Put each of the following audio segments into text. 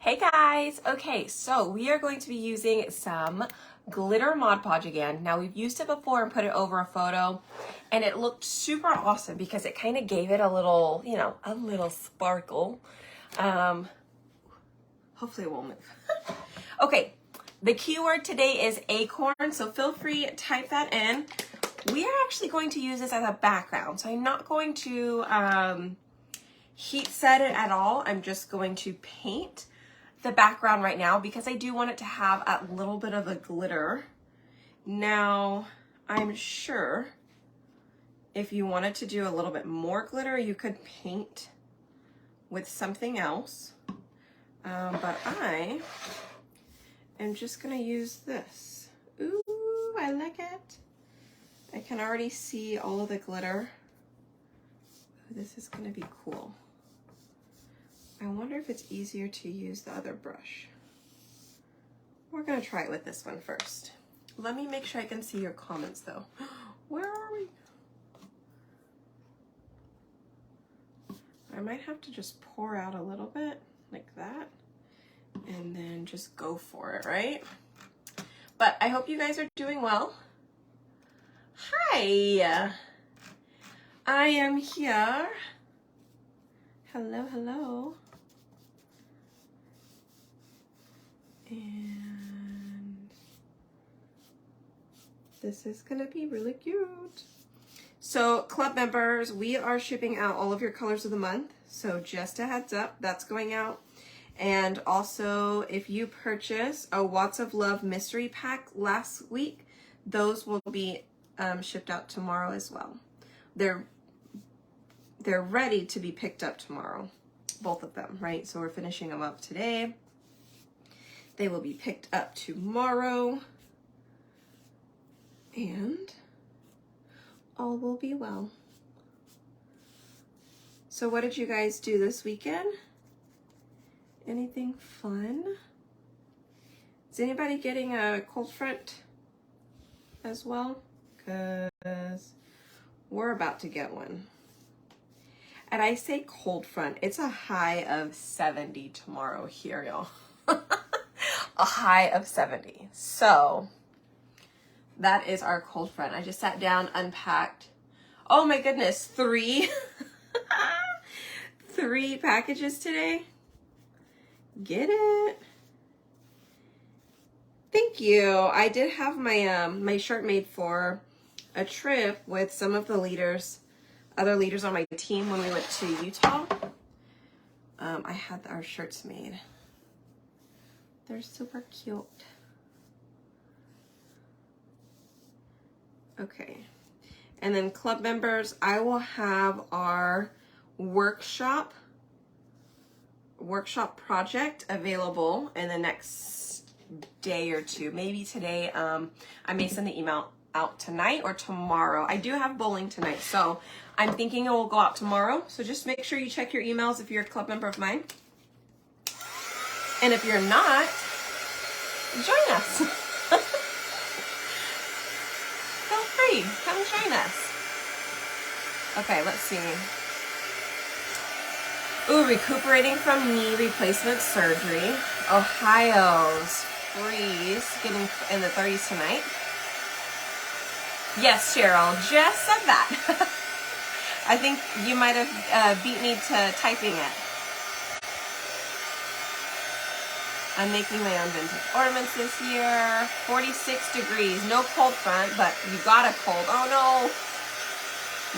Hey guys! Okay, so we are going to be using some glitter Mod Podge again. Now we've used it before and put it over a photo and it looked super awesome because it kind of gave it a little, a little sparkle. Hopefully it won't move. Okay, the keyword today is acorn, so feel free to type that in. We are actually going to use this as a background, so I'm not going to heat set it at all. I'm just going to paint the background right now because I do want it to have a little bit of a glitter. Now, I'm sure if you wanted to do a little bit more glitter, you could paint with something else. But I am just gonna use this. Ooh, I like it. I can already see all of the glitter. Ooh, this is gonna be cool. I wonder if it's easier to use the other brush. We're gonna try it with this one first. Let me make sure I can see your comments though. Where are we? I might have to just pour out a little bit like that and then just go for it, right? But I hope you guys are doing well. Hi, I am here. Hello, hello. And this is gonna be really cute. So club members, we are shipping out all of your colors of the month. So just a heads up, that's going out. And also if you purchase a Watts of Love mystery pack last week, those will be shipped out tomorrow as well. They're ready to be picked up tomorrow, both of them, right? So we're finishing them up today. They will be picked up tomorrow, and all will be well. So what did you guys do this weekend? Anything fun? Is anybody getting a cold front as well? Because we're about to get one. And I say cold front, it's a high of 70 tomorrow here, y'all. A high of 70. So that is our cold front. I just sat down, unpacked. Oh my goodness, three packages today. Get it? Thank you. I did have my my shirt made for a trip with some of the leaders, other leaders on my team when we went to Utah. I had our shirts made. They're super cute. Okay. And then club members, I will have our workshop project available in the next day or two. Maybe today. I may send the email out tonight or tomorrow. I do have bowling tonight, so I'm thinking it will go out tomorrow. So just make sure you check your emails if you're a club member of mine. And if you're not, join us. Feel free, come join us. Okay, let's see. Ooh, recuperating from knee replacement surgery. Ohio's freeze, getting in the 30s tonight. Yes, Cheryl, just said that. I think you might have beat me to typing it. I'm making my own vintage ornaments this year. 46 degrees, no cold front, but you got a cold. Oh no.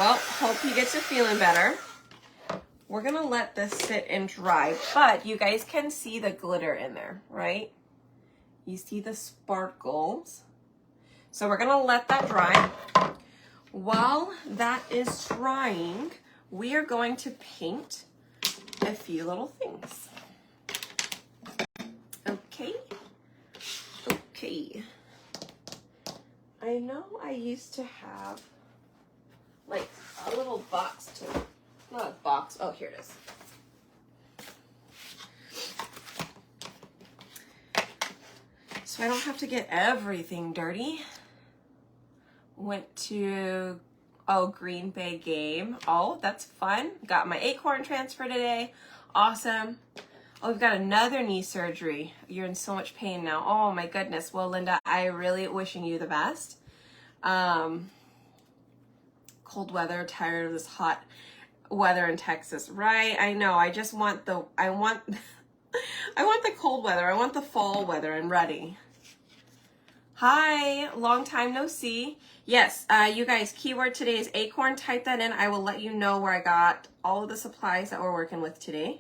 Well, hope you get to feeling better. We're gonna let this sit and dry, but you guys can see the glitter in there, right? You see the sparkles. So we're gonna let that dry. While that is drying, we are going to paint a few little things. Okay. I know I used to have like a little box not a box, oh, here it is. So I don't have to get everything dirty. Went to, Green Bay game. Oh, that's fun. Got my acorn transfer today. Awesome. Oh, we've got another knee surgery. You're in so much pain now. Oh my goodness. Well, Linda, I really wishing you the best. Cold weather, tired of this hot weather in Texas, right? I know. I just want the, I want the cold weather. I want the fall weather. I'm ready. Hi, long time no see. Yes, you guys, keyword today is acorn. Type that in. I will let you know where I got all of the supplies that we're working with today.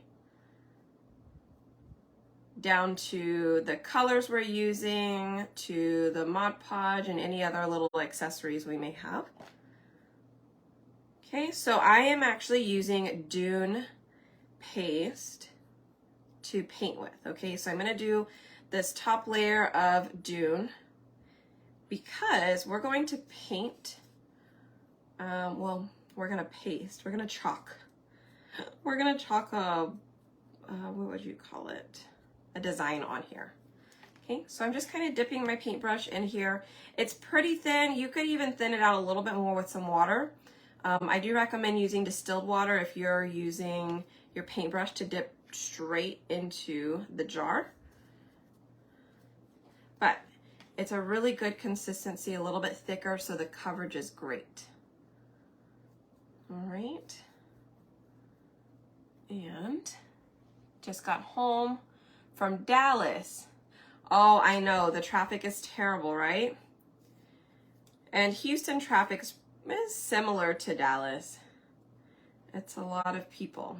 Down to the colors we're using, to the Mod Podge, and any other little accessories we may have. Okay, so I am actually using Dune paste to paint with. Okay, so I'm going to do this top layer of Dune because we're going to paint, well, we're going to paste, we're going to chalk. We're going to chalk a, what would you call it? A design on here. Okay, so I'm just kind of dipping my paintbrush in here. It's pretty thin. You could even thin it out a little bit more with some water. I do recommend using distilled water if you're using your paintbrush to dip straight into the jar. But it's a really good consistency, a little bit thicker, so the coverage is great. All right. And just got home from Dallas. Oh, I know, the traffic is terrible, right? And Houston traffic is similar to Dallas. It's a lot of people.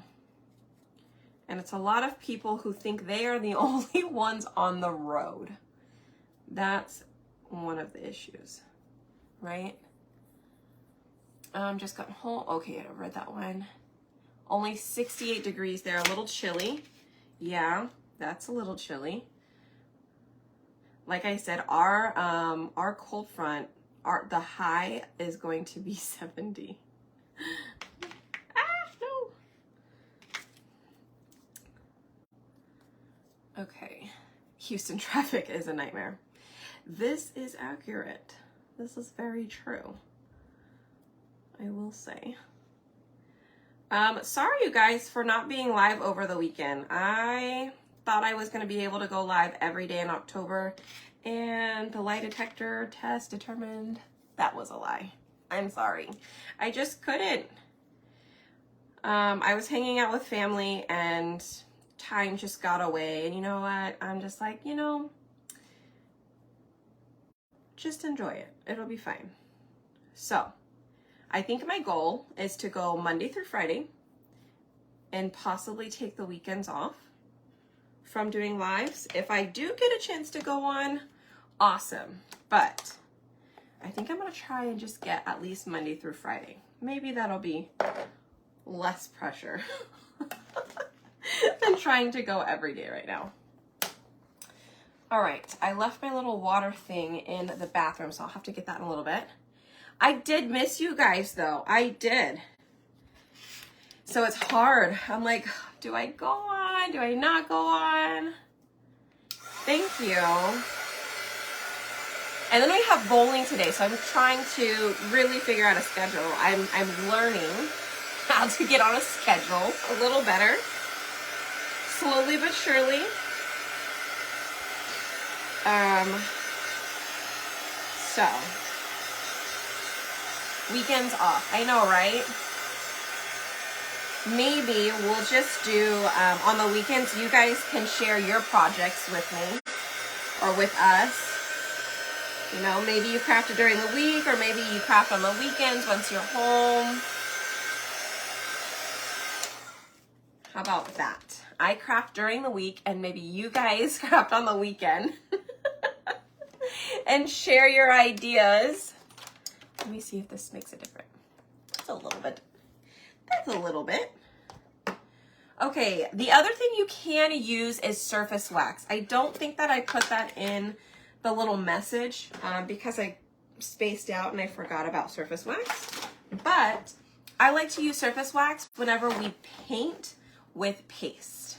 And it's a lot of people who think they are the only ones on the road. That's one of the issues, right? Just got home. Okay, I read that one. Only 68 degrees there, a little chilly. Yeah, that's a little chilly. Like I said, our cold front, the high is going to be 70. No. Okay, Houston traffic is a nightmare. This is accurate. This is very true, I will say. Sorry you guys for not being live over the weekend. I thought I was going to be able to go live every day in October, and the lie detector test determined that was a lie. I'm sorry. I just couldn't. I was hanging out with family and time just got away, and you know what? I'm just like, you know, just enjoy it. It'll be fine. So I think my goal is to go Monday through Friday and possibly take the weekends off from doing lives. If I do get a chance to go on, awesome. But I think I'm gonna try and just get at least Monday through Friday. Maybe that'll be less pressure than trying to go every day right now. All right, I left my little water thing in the bathroom, so I'll have to get that in a little bit. I did miss you guys though, I did. So it's hard. I'm like, do I go on? Do I not go on? Thank you. And then we have bowling today, so I'm trying to really figure out a schedule. I'm learning how to get on a schedule a little better, slowly but surely. So weekends off. I know, right? Maybe we'll just do, on the weekends, you guys can share your projects with me or with us. You know, maybe you crafted during the week, or maybe you craft on the weekends once you're home. How about that? I craft during the week, and maybe you guys craft on the weekend. And share your ideas. Let me see if this makes a difference. That's a little bit. That's a little bit. Okay, the other thing you can use is surface wax. I don't think that I put that in the little message because I spaced out and I forgot about surface wax. But I like to use surface wax whenever we paint with paste,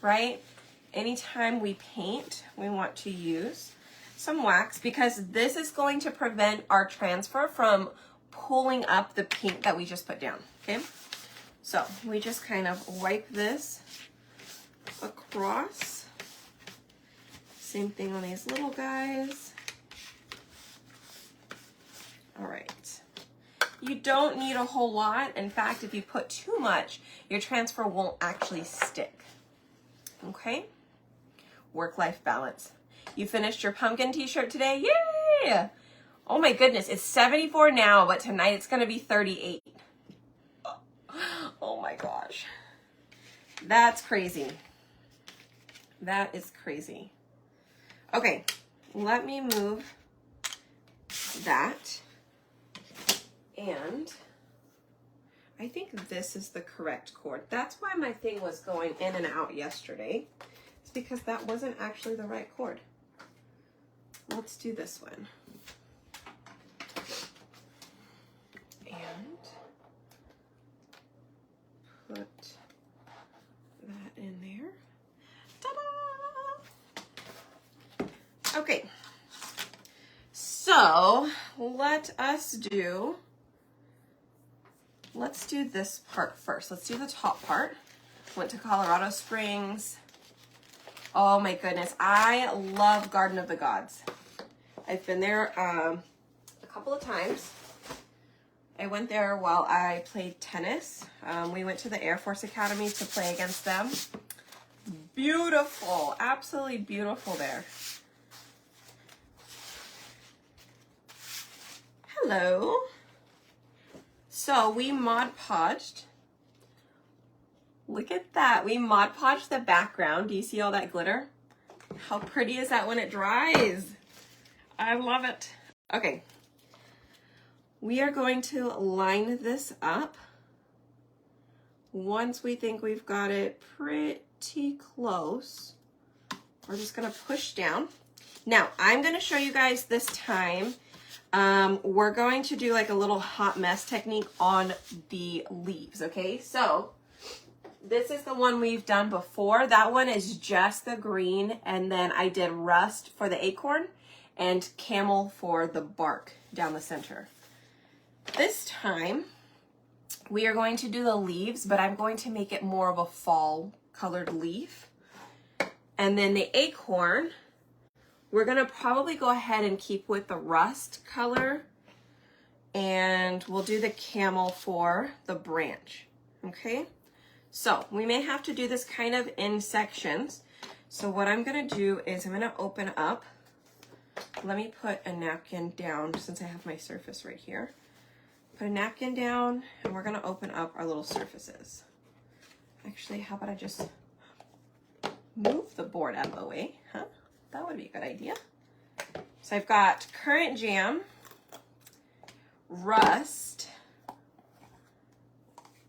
right? Anytime we paint, we want to use some wax because this is going to prevent our transfer from pulling up the paint that we just put down, okay? So we just kind of wipe this across. Same thing on these little guys. All right. You don't need a whole lot. In fact, if you put too much, your transfer won't actually stick. Okay? Work-life balance. You finished your pumpkin t-shirt today? Yay! Oh my goodness, it's 74 now, but tonight it's gonna be 38. Oh my gosh. That's crazy. That is crazy. Okay, let me move that. And I think this is the correct cord. That's why my thing was going in and out yesterday. It's because that wasn't actually the right cord. Let's do this one. And put that in there. Ta-da! Okay. So let's do this part first. Let's do the top part. Went to Colorado Springs. Oh my goodness, I love Garden of the Gods. I've been there a couple of times. I went there while I played tennis. We went to the Air Force Academy to play against them. Beautiful, absolutely beautiful there. Hello. So we Mod Podged. Look at that. We Mod Podged the background. Do you see all that glitter? How pretty is that when it dries? I love it. Okay. We are going to line this up. Once we think we've got it pretty close, we're just going to push down. Now, I'm going to show you guys this time. We're going to do like a little hot mess technique on the leaves, okay? So this is the one we've done before. That one is just the green, and then I did rust for the acorn and camel for the bark down the center. This time, we are going to do the leaves, but I'm going to make it more of a fall colored leaf. And then the acorn, we're gonna probably go ahead and keep with the rust color, and we'll do the camel for the branch, okay? So we may have to do this kind of in sections. So what I'm gonna do is I'm gonna open up. Let me put a napkin down since I have my surface right here. Put a napkin down, and we're gonna open up our little surfaces. Actually, how about I just move the board out of the way, huh? That would be a good idea. So I've got currant jam, rust,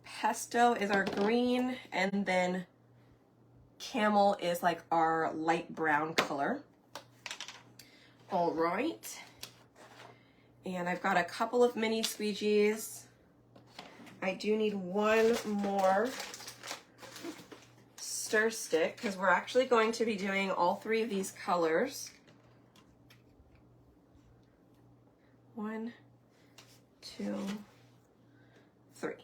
pesto is our green, and then camel is like our light brown color. All right. And I've got a couple of mini squeegees. I do need one more stir stick because we're actually going to be doing all three of these colors. 1, 2, 3.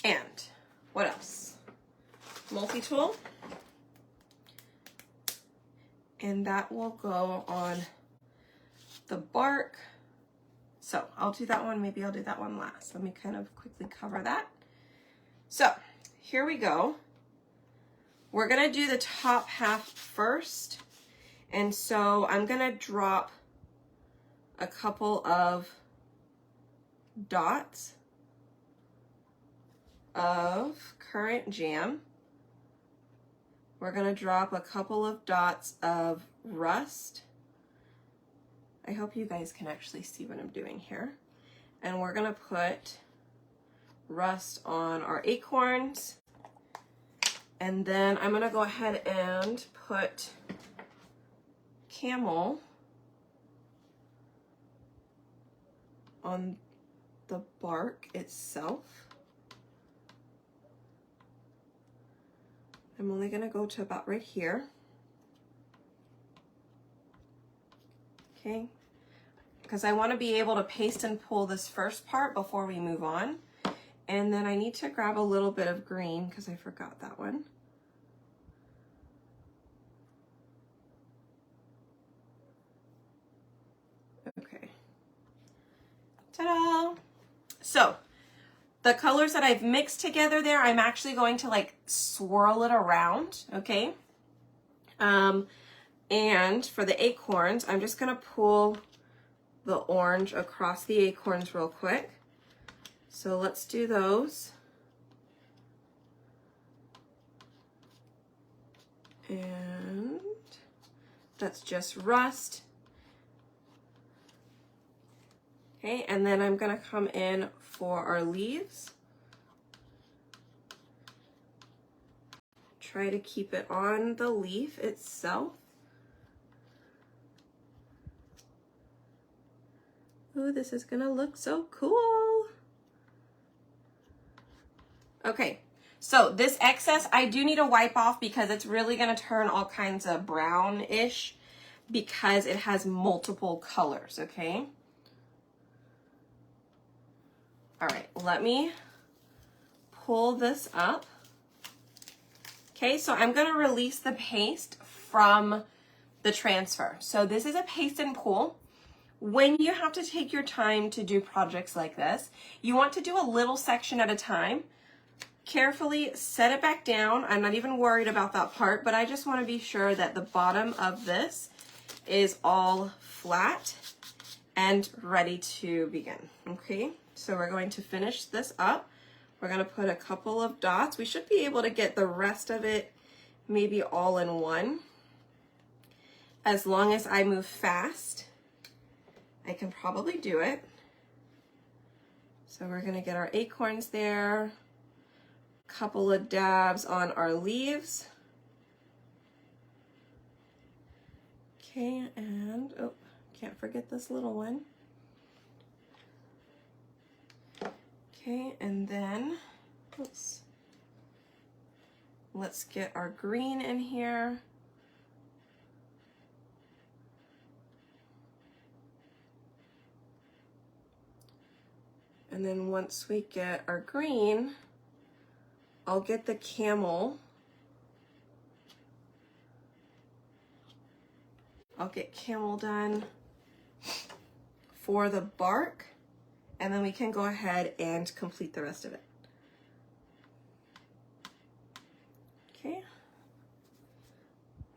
And what else? Multi-tool. And that will go on the bark. So I'll do that one. Maybe I'll do that one last. Let me kind of quickly cover that. So here we go. We're gonna do the top half first. And so I'm gonna drop a couple of dots of currant jam. We're gonna drop a couple of dots of rust. I hope you guys can actually see what I'm doing here. And we're gonna put rust on our acorns. And then I'm gonna go ahead and put camel on the bark itself. I'm only gonna go to about right here. Okay, because I want to be able to paste and pull this first part before we move on. And then I need to grab a little bit of green because I forgot that one. Ta-da! So the colors that I've mixed together there, I'm actually going to like swirl it around, okay? And for the acorns, I'm just gonna pull the orange across the acorns real quick. So let's do those. And that's just rust. Okay, and then I'm gonna come in for our leaves. Try to keep it on the leaf itself. Ooh, this is gonna look so cool. Okay, so this excess I do need to wipe off because it's really gonna turn all kinds of brownish because it has multiple colors, okay? All right, let me pull this up. Okay, so I'm gonna release the paste from the transfer. So this is a paste and pull. When you have to take your time to do projects like this, you want to do a little section at a time. Carefully set it back down. I'm not even worried about that part, but I just want to be sure that the bottom of this is all flat and ready to begin. Okay, so we're going to finish this up. We're going to put a couple of dots. We should be able to get the rest of it maybe all in one. As long as I move fast, I can probably do it. So we're going to get our acorns there. Couple of dabs on our leaves. Okay, and oh, can't forget this little one. Okay, and then let's get our green in here. And then once we get our green, I'll get the camel. I'll get camel done for the bark, and then we can go ahead and complete the rest of it. Okay.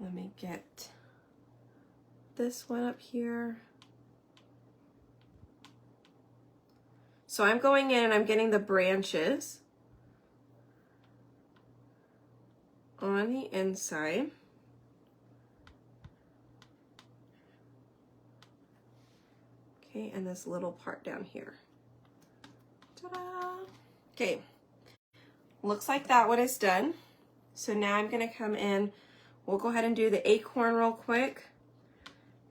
Let me get this one up here. So I'm going in and I'm getting the branches on the inside. Okay, and this little part down here. Ta-da! Okay, looks like that one is done. So now I'm gonna come in, we'll go ahead and do the acorn real quick.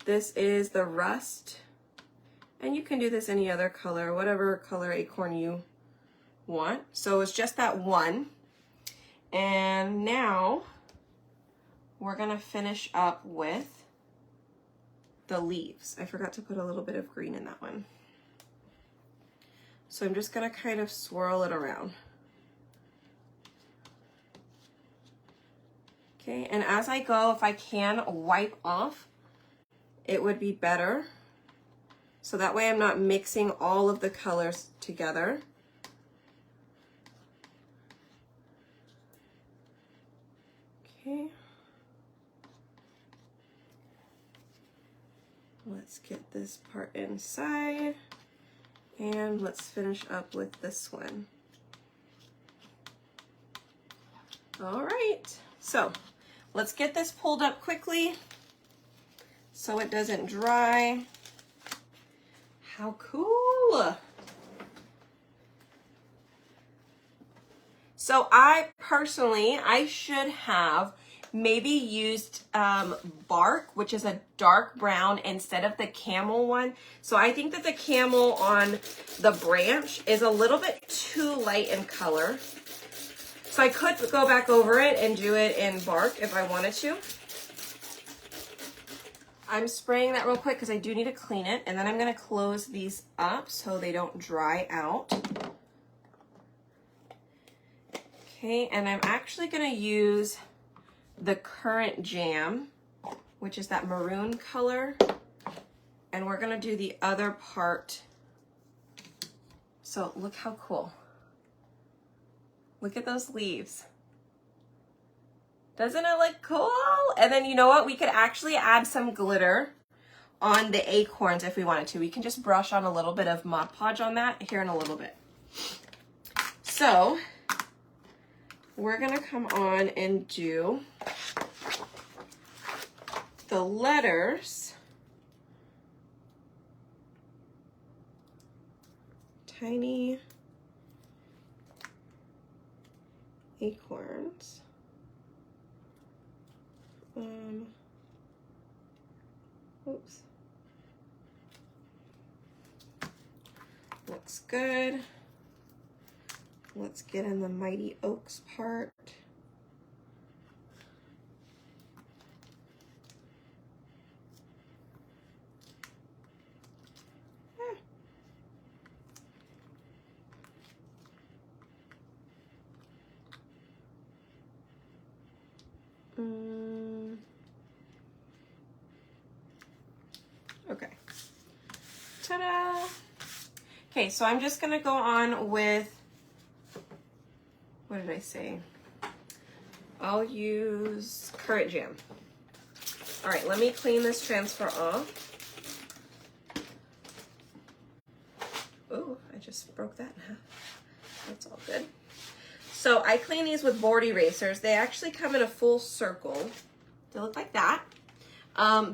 This is the rust. And you can do this any other color, whatever color acorn you want. So it's just that one. And now we're gonna finish up with the leaves. I forgot to put a little bit of green in that one. So I'm just gonna kind of swirl it around. Okay, and as I go, if I can wipe off, it would be better. So that way I'm not mixing all of the colors together. Okay. Let's get this part inside. And let's finish up with this one. All right, so let's get this pulled up quickly so it doesn't dry. How cool. So I should have maybe used bark, which is a dark brown, instead of the camel one. So I think that the camel on the branch is a little bit too light in color. So I could go back over it and do it in bark if I wanted to. I'm spraying that real quick because I do need to clean it, and then I'm going to close these up so they don't dry out. Okay, and I'm actually going to use the Current Jam, which is that maroon color, and we're going to do the other part So look how cool. Look at those leaves. Doesn't it look cool? And then you know what? We could actually add some glitter on the acorns if we wanted to. We can just brush on a little bit of Mod Podge on that here in a little bit. So we're gonna come on and do the letters. Tiny acorns. Oops. Looks good. Let's get in the Mighty Oaks part. Okay. Ta-da! Okay, so I'm just gonna go on with, what did I say? I'll use currant jam. All right, let me clean this transfer off. Oh, I just broke that in half. That's all good. So I clean these with board erasers. They actually come in a full circle. They look like that.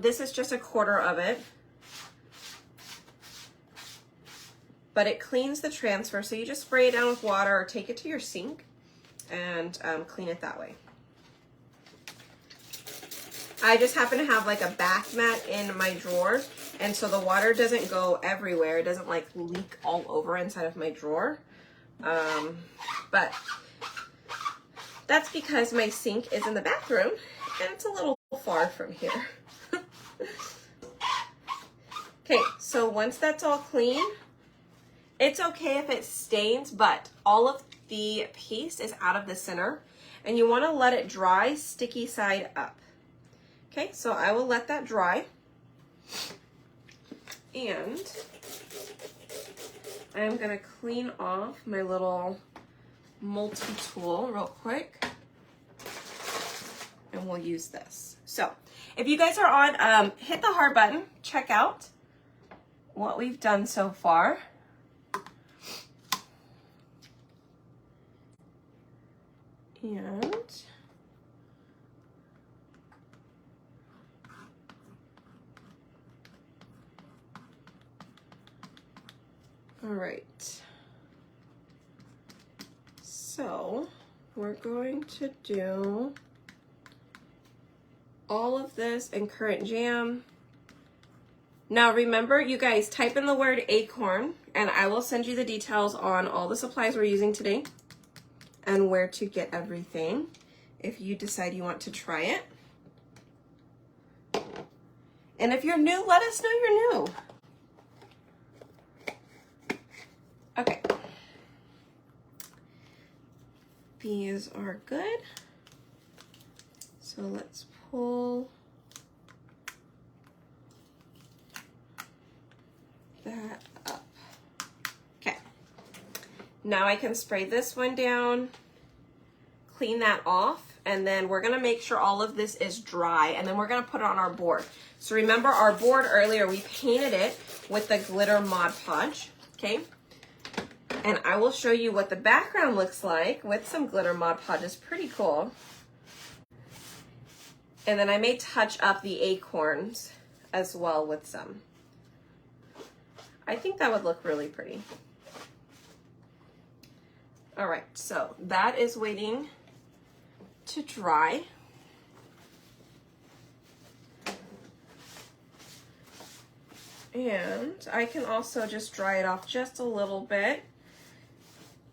This is just a quarter of it. But it cleans the transfer, so you just spray it down with water or take it to your sink and clean it that way. I just happen to have like a bath mat in my drawer, and so the water doesn't go everywhere. It doesn't like leak all over inside of my drawer. But that's because my sink is in the bathroom and it's a little far from here. Okay, so once that's all clean, it's okay if it stains, but all of the paste is out of the center and you want to let it dry sticky side up. Okay, so I will let that dry. And I'm going to clean off my little multi-tool real quick. And we'll use this. So if you guys are on, hit the heart button, check out what we've done so far. And all right, so we're going to do all of this in currant jam. Now remember, you guys, type in the word acorn and I will send you the details on all the supplies we're using today and where to get everything if you decide you want to try it. And if you're new, let us know you're new. Okay. These are good. So let's pull that up. Okay. Now I can spray this one down, clean that off, and then we're gonna make sure all of this is dry, and then we're gonna put it on our board. So remember our board earlier, we painted it with the glitter Mod Podge, okay? And I will show you what the background looks like with some glitter Mod Podge. It's pretty cool. And then I may touch up the acorns as well with some. I think that would look really pretty. All right, so that is waiting to dry. And I can also just dry it off just a little bit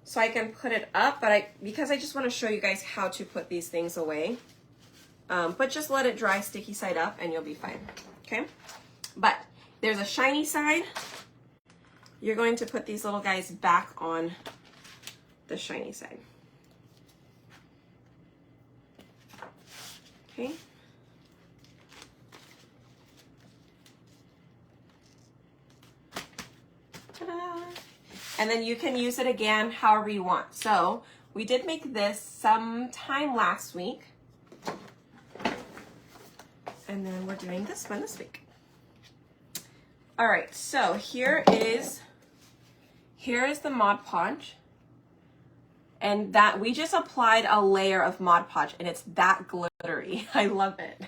so I can put it up, but because I just want to show you guys how to put these things away. But just let it dry sticky side up and you'll be fine, okay? But there's a shiny side. You're going to put these little guys back on the shiny side. Okay. Ta-da! And then you can use it again however you want. So we did make this sometime last week. And then we're doing this one this week. All right, so here is the Mod Podge. And that we just applied a layer of Mod Podge and it's that glittery. I love it.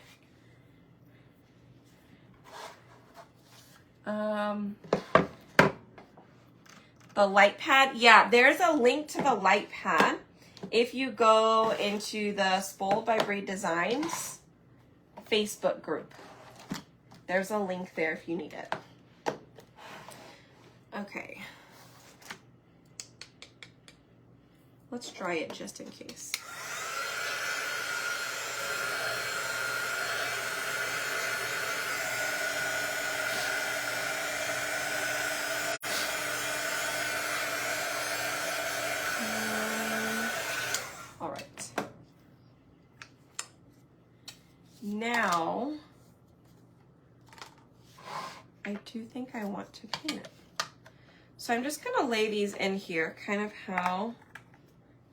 The light pad, yeah, there's a link to the light pad. If you go into the Spoiled by Braid Designs Facebook group, there's a link there if you need it. Okay. Let's dry it just in case. All right. Now, I do think I want to paint it. So I'm just gonna lay these in here, kind of how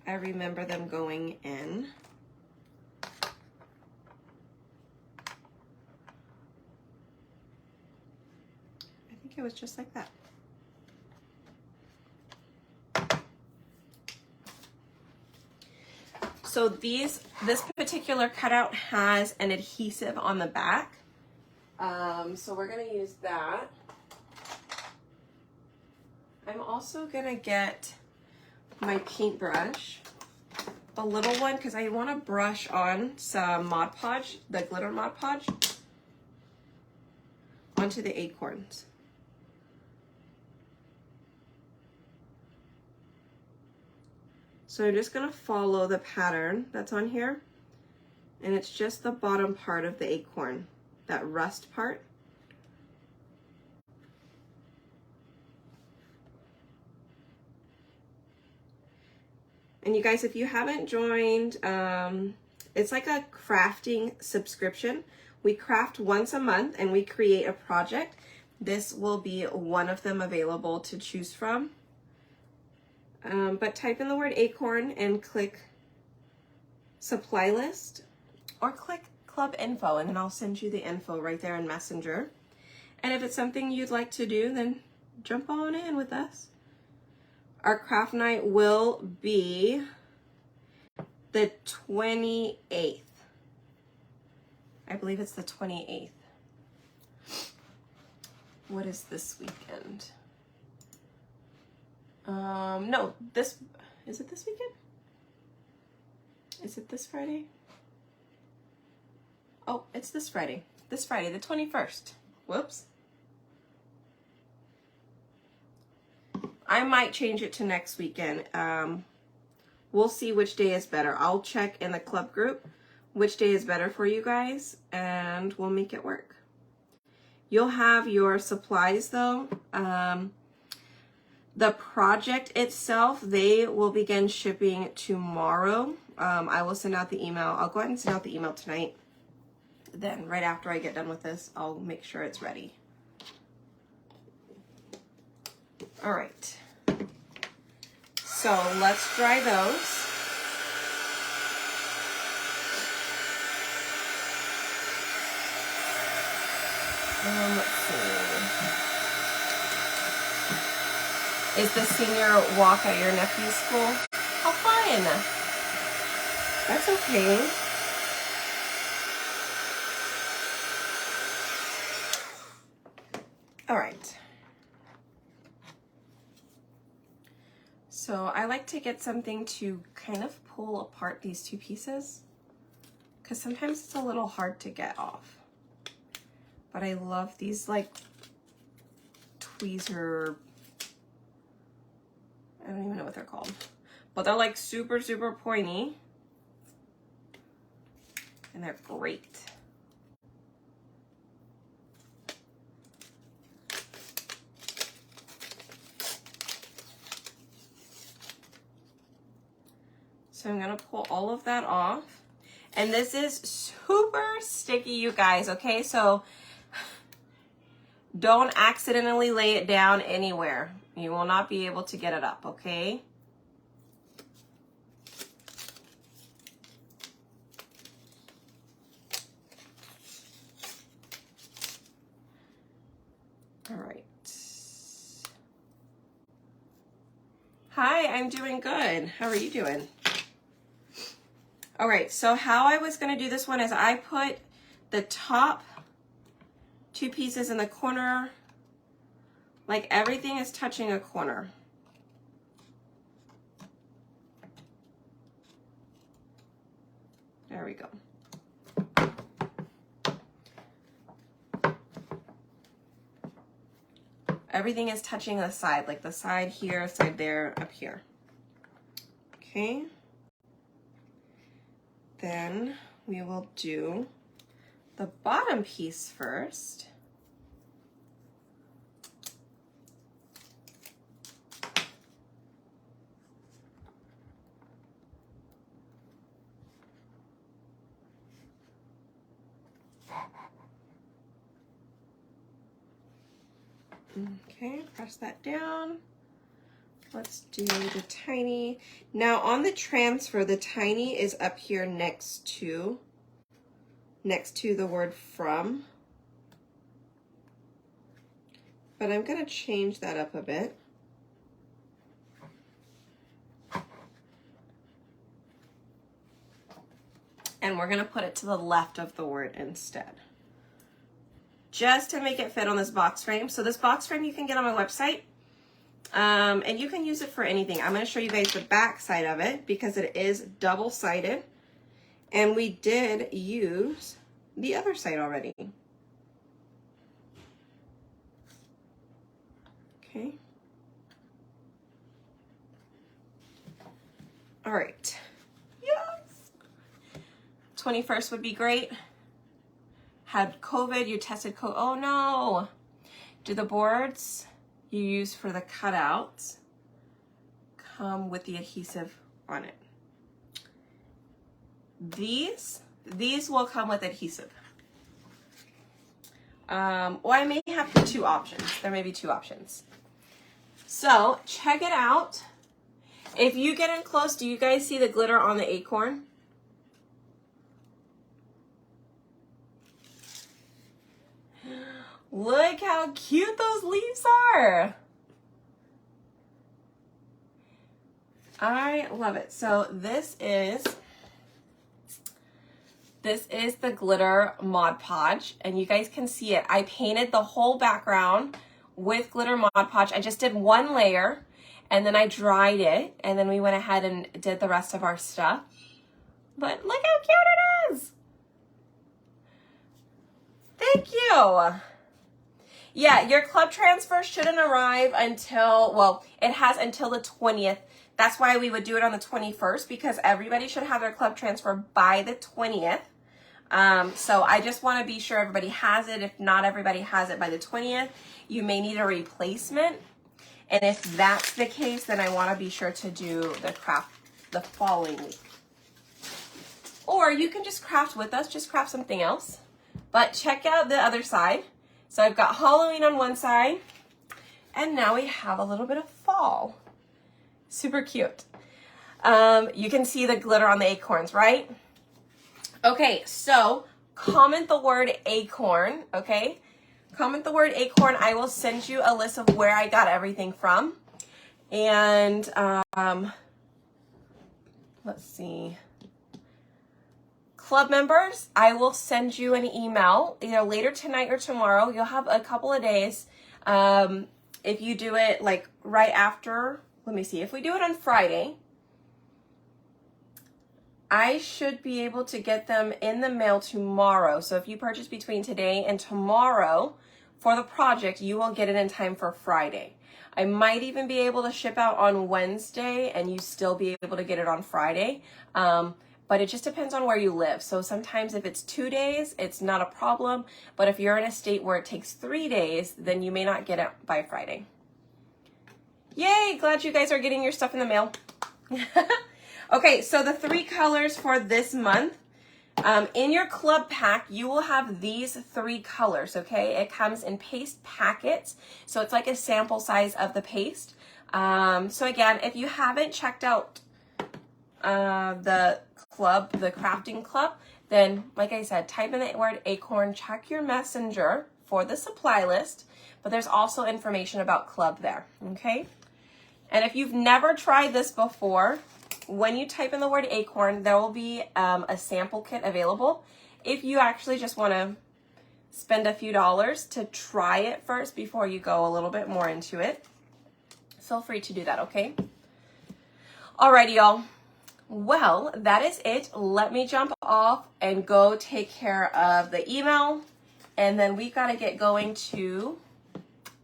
I remember them going in. I think it was just like that. So this particular cutout has an adhesive on the back. So we're gonna use that. I'm also gonna get my paintbrush, the little one, because I want to brush on some Mod Podge, the glitter Mod Podge, onto the acorns. So I'm just going to follow the pattern that's on here, and it's just the bottom part of the acorn, that rust part. And you guys, if you haven't joined, it's like a crafting subscription. We craft once a month and we create a project. This will be one of them available to choose from. But type in the word acorn and click supply list, or click club info, and then I'll send you the info right there in Messenger. And if it's something you'd like to do, then jump on in with us. Our craft night will be the 28th. I believe it's the 28th. What is this weekend? No, is it this weekend? Is it this Friday? Oh, it's this Friday. This Friday, the 21st. Whoops. I might change it to next weekend. We'll see which day is better. I'll check in the club group which day is better for you guys, and we'll make it work. You'll have your supplies though. The project itself, they will begin shipping tomorrow. I will send out the email. I'll go ahead and send out the email tonight. Then right after I get done with this, I'll make sure it's ready. All right. So let's dry those. Let's see. Is the senior walk at your nephew's school? How fun! That's okay. All right. So I like to get something to kind of pull apart these two pieces, because sometimes it's a little hard to get off. But I love these like tweezer, I don't even know what they're called, but they're like super, super pointy, and they're great. So I'm gonna pull all of that off. And this is super sticky, you guys, okay? So don't accidentally lay it down anywhere. You will not be able to get it up, okay? All right. Hi, I'm doing good. How are you doing? All right, so how I was gonna do this one is I put the top two pieces in the corner, like everything is touching a corner. There we go. Everything is touching the side, like the side here, side there, up here. Okay. Then we will do the bottom piece first. Okay, press that down. Let's do the tiny. Now on the transfer, the tiny is up here next to the word from. But I'm gonna change that up a bit. And we're gonna put it to the left of the word instead, just to make it fit on this box frame. So this box frame you can get on my website, and you can use it for anything. I'm gonna show you guys the back side of it because it is double-sided, and we did use the other side already. Okay. All right. Yes. 21st would be great. Had COVID, you tested COVID. Oh no. Do the boards you use for the cutouts come with the adhesive on it? These will come with adhesive. Well, I may have two options. There may be two options. So check it out. If you get in close, do you guys see the glitter on the acorn? Look how cute those leaves are. I love it. So this is the glitter Mod Podge, and you guys can see it. I painted the whole background with glitter Mod Podge. I just did one layer, and then I dried it, and then we went ahead and did the rest of our stuff. But look how cute it is. Thank you. Yeah, your club transfer shouldn't arrive until, well, it has until the 20th. That's why we would do it on the 21st, because everybody should have their club transfer by the 20th. So I just want to be sure everybody has it. If not everybody has it by the 20th, you may need a replacement. And if that's the case, then I want to be sure to do the craft the following week. Or you can just craft with us, just craft something else. But check out the other side. So I've got Halloween on one side, and now we have a little bit of fall. Super cute. You can see the glitter on the acorns, right? Okay, so comment the word acorn, okay? Comment the word acorn. I will send you a list of where I got everything from. And let's see. Club members, I will send you an email either later tonight or tomorrow. You'll have a couple of days. If you do it like right after, let me see, if we do it on Friday, I should be able to get them in the mail tomorrow. So if you purchase between today and tomorrow for the project, you will get it in time for Friday. I might even be able to ship out on Wednesday and you still be able to get it on Friday. But it just depends on where you live. So sometimes if it's 2 days, it's not a problem. But if you're in a state where it takes 3 days, then you may not get it by Friday. Yay, glad you guys are getting your stuff in the mail. Okay, so the 3 colors for this month, In your club pack, you will have these 3 colors, okay? It comes in paste packets, so it's like a sample size of the paste. So again, if you haven't checked out the crafting club, then like I said, type in the word acorn, check your messenger for the supply list, but there's also information about club there, okay? And if you've never tried this before, when you type in the word acorn, there will be a sample kit available. If you actually just want to spend a few dollars to try it first before you go a little bit more into it, feel free to do that, okay? Alrighty, y'all. Well, that is it. Let me jump off and go take care of the email, and then we got to get going to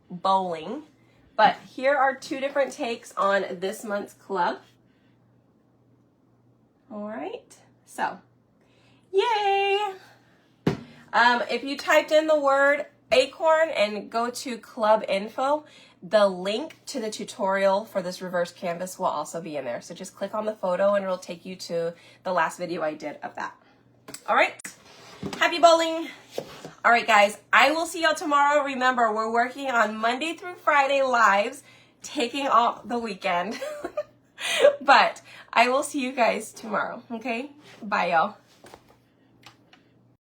bowling. But here are 2 different takes on this month's club. All right, so yay! If you typed in the word acorn and go to club info, the link to the tutorial for this reverse canvas will also be in there. So just click on the photo and it'll take you to the last video I did of that. All right, happy bowling. All right, guys, I will see y'all tomorrow. Remember, we're working on Monday through Friday lives, taking off the weekend. But I will see you guys tomorrow, okay? Bye, y'all.